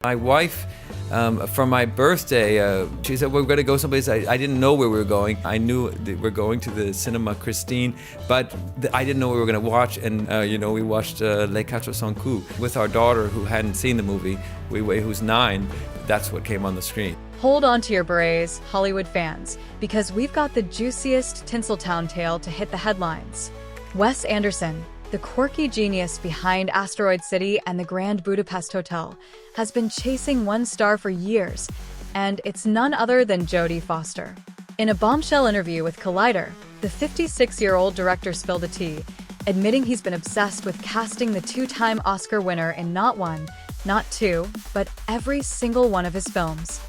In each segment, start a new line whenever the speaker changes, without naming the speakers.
My wife, for my birthday, she said, we're going to go someplace. I didn't know where we were going. I knew that we're going to the Cinema Christine, but I didn't know what we were going to watch. And, we watched Les 400 Coups with our daughter who hadn't seen the movie, who's 9. That's what came on the screen.
Hold on to your berets, Hollywood fans, because we've got the juiciest Tinseltown tale to hit the headlines. Wes Anderson, the quirky genius behind Asteroid City and the Grand Budapest Hotel, has been chasing one star for years, and it's none other than Jodie Foster. In a bombshell interview with Collider, the 56-year-old director spilled the tea, admitting he's been obsessed with casting the 2-time Oscar winner in not 1, not 2, but every single one of his films.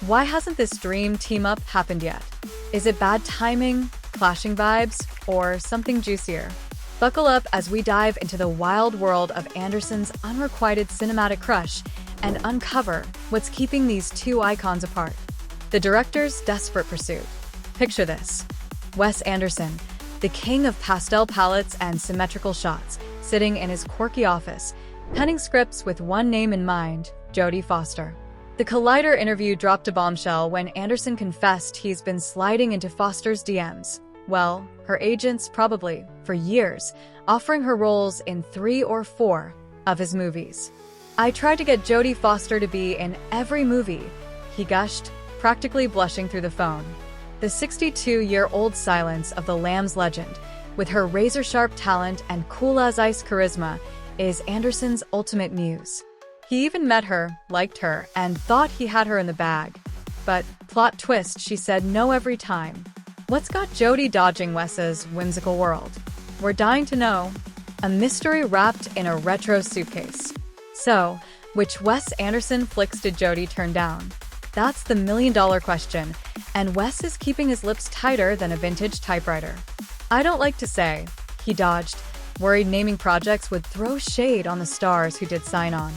Why hasn't this dream team-up happened yet? Is it bad timing, clashing vibes, or something juicier? Buckle up as we dive into the wild world of Anderson's unrequited cinematic crush and uncover what's keeping these two icons apart. The director's desperate pursuit. Picture this: Wes Anderson, the king of pastel palettes and symmetrical shots, sitting in his quirky office, penning scripts with one name in mind, Jodie Foster. The Collider interview dropped a bombshell when Anderson confessed he's been sliding into Foster's DMs. Well, her agents probably, for years, offering her roles in 3 or 4 of his movies. "I tried to get Jodie Foster to be in every movie," he gushed, practically blushing through the phone. The 62-year-old silence of the Lamb's legend, with her razor-sharp talent and cool-as-ice charisma, is Anderson's ultimate muse. He even met her, liked her, and thought he had her in the bag. But, plot twist, she said no every time. What's got Jodie dodging Wes's whimsical world? We're dying to know. A mystery wrapped in a retro suitcase. So, which Wes Anderson flicks did Jodie turn down? That's the million-dollar question, and Wes is keeping his lips tighter than a vintage typewriter. "I don't like to say," he dodged, worried naming projects would throw shade on the stars who did sign on.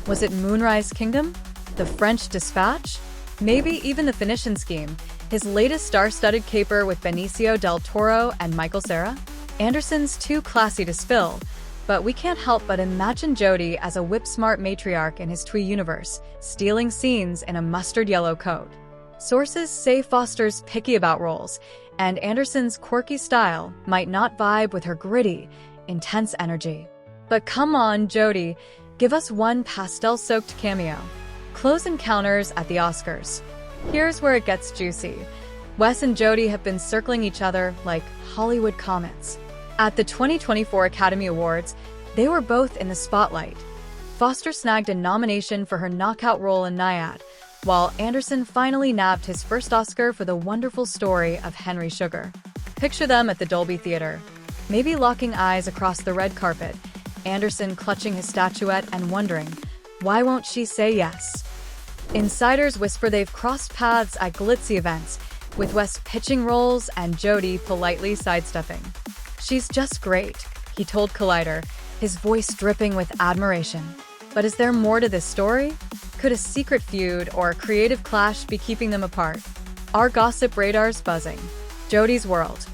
Was it Moonrise Kingdom? The French Dispatch? Maybe even the Phoenician Scheme, his latest star-studded caper with Benicio del Toro and Michael Cera? Anderson's too classy to spill, but we can't help but imagine Jodie as a whip-smart matriarch in his twee universe, stealing scenes in a mustard yellow coat. Sources say Foster's picky about roles, and Anderson's quirky style might not vibe with her gritty, intense energy. But come on, Jodie, give us one pastel-soaked cameo. Close encounters at the Oscars. Here's where it gets juicy. Wes and Jodie have been circling each other like Hollywood comets. At the 2024 Academy Awards, they were both in the spotlight. Foster snagged a nomination for her knockout role in Nyad, while Anderson finally nabbed his first Oscar for The Wonderful Story of Henry Sugar. Picture them at the Dolby Theater, maybe locking eyes across the red carpet, Anderson clutching his statuette and wondering, why won't she say yes? Insiders whisper they've crossed paths at glitzy events, with Wes pitching roles and Jodie politely sidestepping. "She's just great," he told Collider, his voice dripping with admiration. But is there more to this story? Could a secret feud or a creative clash be keeping them apart? Our gossip radar's buzzing. Jodie's world.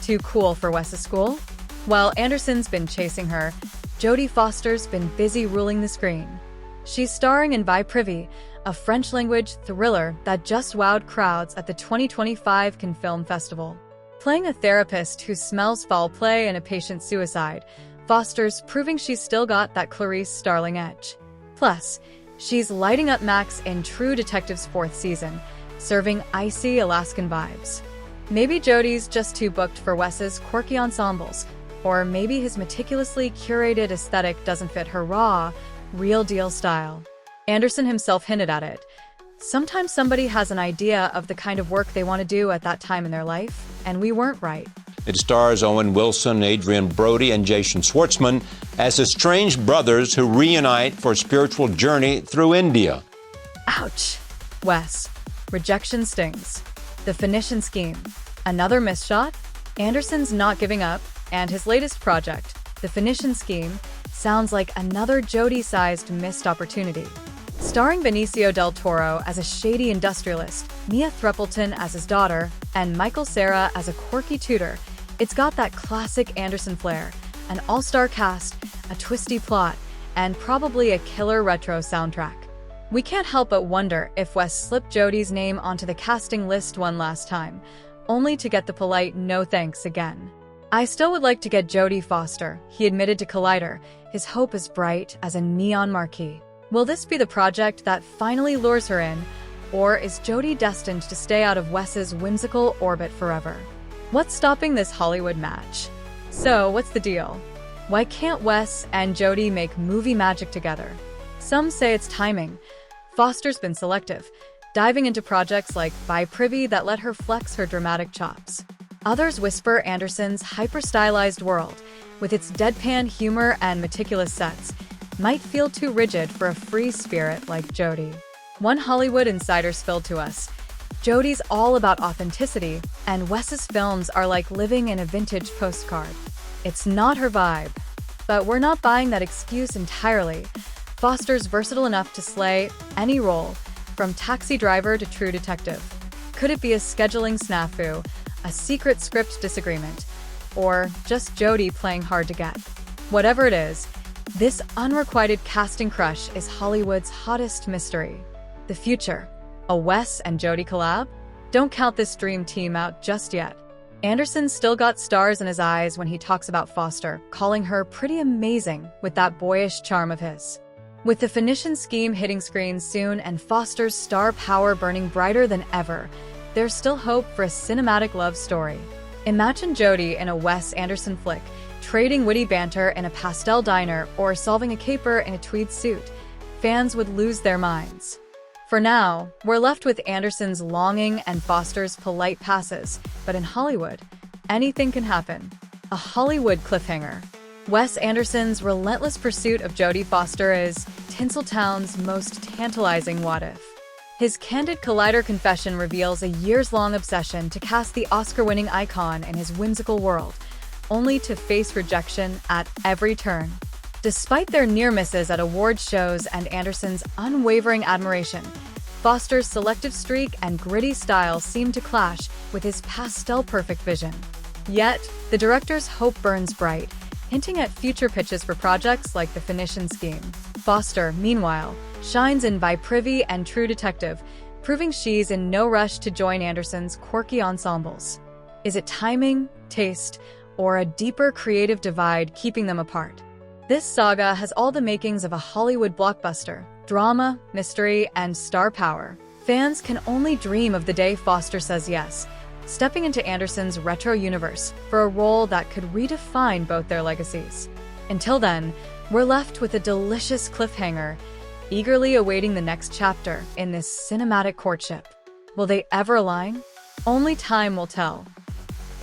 Too cool for Wes's school? While Anderson's been chasing her, Jodie Foster's been busy ruling the screen. She's starring in By Privy, a French-language thriller that just wowed crowds at the 2025 Cannes Film Festival. Playing a therapist who smells foul play and a patient's suicide, Foster's proving she's still got that Clarice Starling edge. Plus, she's lighting up Max in True Detective's 4th season, serving icy Alaskan vibes. Maybe Jodie's just too booked for Wes's quirky ensembles, or maybe his meticulously curated aesthetic doesn't fit her raw, real-deal style. Anderson himself hinted at it. Sometimes somebody has an idea of the kind of work they want to do at that time in their life, and we weren't right.
It stars Owen Wilson, Adrian Brody, and Jason Schwartzman as estranged brothers who reunite for a spiritual journey through India.
Ouch. Wes. Rejection stings. The Phoenician Scheme. Another missed shot? Anderson's not giving up, and his latest project, The Phoenician Scheme, sounds like another Jodie-sized missed opportunity. Starring Benicio del Toro as a shady industrialist, Mia Threppleton as his daughter, and Michael Cera as a quirky tutor, it's got that classic Anderson flair, an all-star cast, a twisty plot, and probably a killer retro soundtrack. We can't help but wonder if Wes slipped Jodie's name onto the casting list one last time, only to get the polite no thanks again. I still would like to get Jodie Foster, he admitted to Collider, his hope as bright as a neon marquee. Will this be the project that finally lures her in, or is Jodie destined to stay out of Wes's whimsical orbit forever? What's stopping this Hollywood match? So, what's the deal? Why can't Wes and Jodie make movie magic together? Some say it's timing. Foster's been selective, diving into projects like By Privy that let her flex her dramatic chops. Others whisper Anderson's hyper-stylized world, with its deadpan humor and meticulous sets, might feel too rigid for a free spirit like Jodie. One Hollywood insider spilled to us, Jodie's all about authenticity, and Wes's films are like living in a vintage postcard. It's not her vibe. But we're not buying that excuse entirely. Foster's versatile enough to slay any role, from taxi driver to true detective. Could it be a scheduling snafu, a secret script disagreement, or just Jodie playing hard to get? Whatever it is, this unrequited casting crush is Hollywood's hottest mystery. The future, a Wes and Jodie collab? Don't count this dream team out just yet. Anderson's still got stars in his eyes when he talks about Foster, calling her pretty amazing with that boyish charm of his. With the Phoenician Scheme hitting screens soon and Foster's star power burning brighter than ever, there's still hope for a cinematic love story. Imagine Jodie in a Wes Anderson flick, trading witty banter in a pastel diner or solving a caper in a tweed suit. Fans would lose their minds. For now, we're left with Anderson's longing and Foster's polite passes, but in Hollywood, anything can happen. A Hollywood cliffhanger. Wes Anderson's relentless pursuit of Jodie Foster is Tinseltown's most tantalizing what-if. His candid Collider confession reveals a years-long obsession to cast the Oscar-winning icon in his whimsical world, only to face rejection at every turn. Despite their near misses at award shows and Anderson's unwavering admiration, Foster's selective streak and gritty style seem to clash with his pastel-perfect vision. Yet, the director's hope burns bright, hinting at future pitches for projects like the Phoenician Scheme. Foster, meanwhile, shines in By Privy and True Detective, proving she's in no rush to join Anderson's quirky ensembles. Is it timing, taste, or a deeper creative divide keeping them apart? This saga has all the makings of a Hollywood blockbuster: drama, mystery, and star power. Fans can only dream of the day Foster says yes, stepping into Anderson's retro universe for a role that could redefine both their legacies. Until then, we're left with a delicious cliffhanger, eagerly awaiting the next chapter in this cinematic courtship. Will they ever align? Only time will tell.